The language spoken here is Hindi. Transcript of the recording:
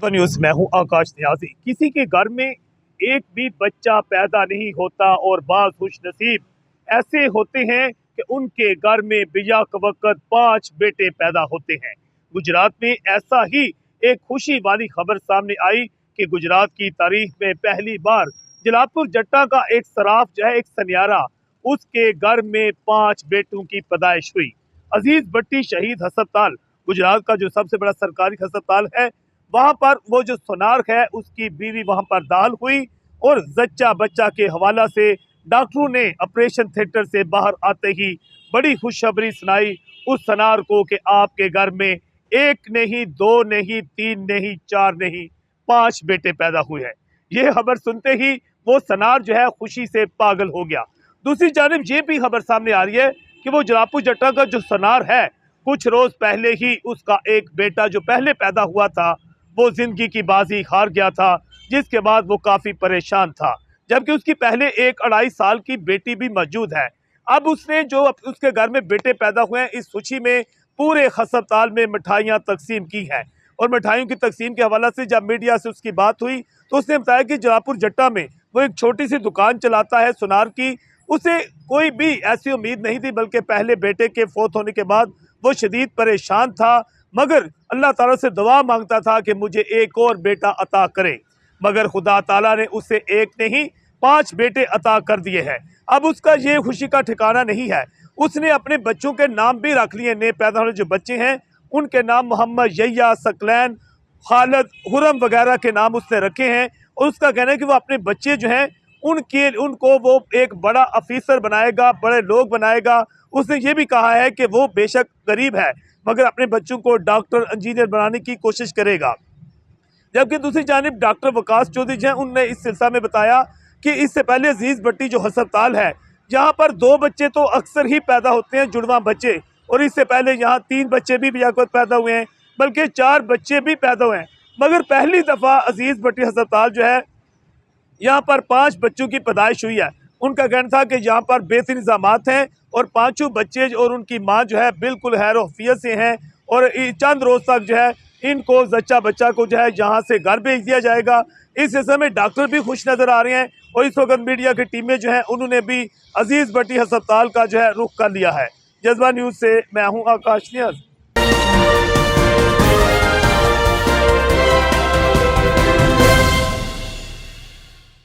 तो न्यूज़ मैं हूं आकाश न्याजी। किसी के घर में एक भी बच्चा पैदा नहीं होता और बाज़ खुशनसीब ऐसे होते हैं कि उनके घर में बियाक वक़्त 5 बेटे पैदा होते हैं। गुजरात में ऐसा ही एक खुशी वाली खबर सामने आई कि गुजरात की तारीख में पहली बार जलालपुर जट्टा का एक सराफ जो है, एक सनियारा, उसके घर में 5 बेटों की पैदाइश हुई। अजीज भट्टी शहीद अस्पताल गुजरात का जो सबसे बड़ा सरकारी अस्पताल है, वहां पर वो जो सोनार है उसकी बीवी वहां पर दाखिल हुई और जच्चा बच्चा के हवाला से डॉक्टरों ने ऑपरेशन थिएटर से बाहर आते ही बड़ी खुशखबरी सुनाई उस सनार को कि आपके घर में एक नहीं, दो नहीं, तीन नहीं, चार नहीं, 5 बेटे पैदा हुए हैं। ये खबर सुनते ही वो सनार जो है खुशी से पागल हो गया। दूसरी जानिब ये भी खबर सामने आ रही है कि वो जलालपुर जट्टा का जो सनार है, कुछ रोज पहले ही उसका एक बेटा जो पहले पैदा हुआ था वो जिंदगी की बाजी हार गया था, जिसके बाद वो काफी परेशान था, जबकि उसकी पहले 1-2.5 साल की बेटी भी मौजूद है। अब उसने जो उसके घर में बेटे पैदा हुए हैं, इस खुशी में पूरे अस्पताल में मिठाइयाँ तकसीम की हैं। और मिठाइयों की तकसीम के हवाला से जब मीडिया से उसकी बात हुई तो उसने बताया कि जलालपुर जट्टा में वो एक छोटी सी दुकान चलाता है सुनार की। उसे कोई भी ऐसी उम्मीद नहीं थी, बल्कि पहले बेटे के फौत होने के बाद वो शदीद परेशान था, मगर अल्लाह ताला से दुआ मांगता था कि मुझे एक और बेटा अता करे। मगर खुदा ताला ने उसे एक नहीं 5 बेटे अता कर दिए हैं। अब उसका ये खुशी का ठिकाना नहीं है। उसने अपने बच्चों के नाम भी रख लिए, नए पैदा होने जो बच्चे हैं उनके नाम मोहम्मद, यहिया, सकलैन, खालिद, हुरम वगैरह के नाम उसने रखे हैं। और उसका कहना है कि वो अपने बच्चे जो हैं उनको वो एक बड़ा अफीसर बनाएगा, बड़े लोग बनाएगा। उसने ये भी कहा है कि वो बेशक गरीब है मगर अपने बच्चों को डॉक्टर, इंजीनियर बनाने की कोशिश करेगा। जबकि दूसरी जानिब डॉक्टर वकास चौधरी हैं, उनने इस सिलसिले में बताया कि इससे पहले अजीज भट्टी जो अस्पताल है, यहाँ पर 2 बच्चे तो अक्सर ही पैदा होते हैं, जुड़वा बच्चे, और इससे पहले यहाँ 3 बच्चे भी बियाकत पैदा हुए हैं, बल्कि 4 बच्चे भी पैदा हुए हैं। मगर पहली दफ़ा अजीज भट्टी अस्पताल जो है, यहाँ पर 5 बच्चों की पैदाइश हुई है। उनका कहना था कि यहाँ पर बेहतरीन इंतजामात हैं और 5 बच्चे और उनकी माँ जो है बिल्कुल हैर-ओ-वफ़ियत से हैं और चंद रोज़ तक जो है इनको जच्चा बच्चा को जो है यहाँ से घर भेज दिया जाएगा। इस सिलसिले में डॉक्टर भी खुश नज़र आ रहे हैं और इस वक्त मीडिया की टीमें जो हैं उन्होंने भी अजीज़ भट्टी अस्पताल का जो है रुख कर लिया है। जज्बा न्यूज़ से मैं हूँ आकाश नियाज़।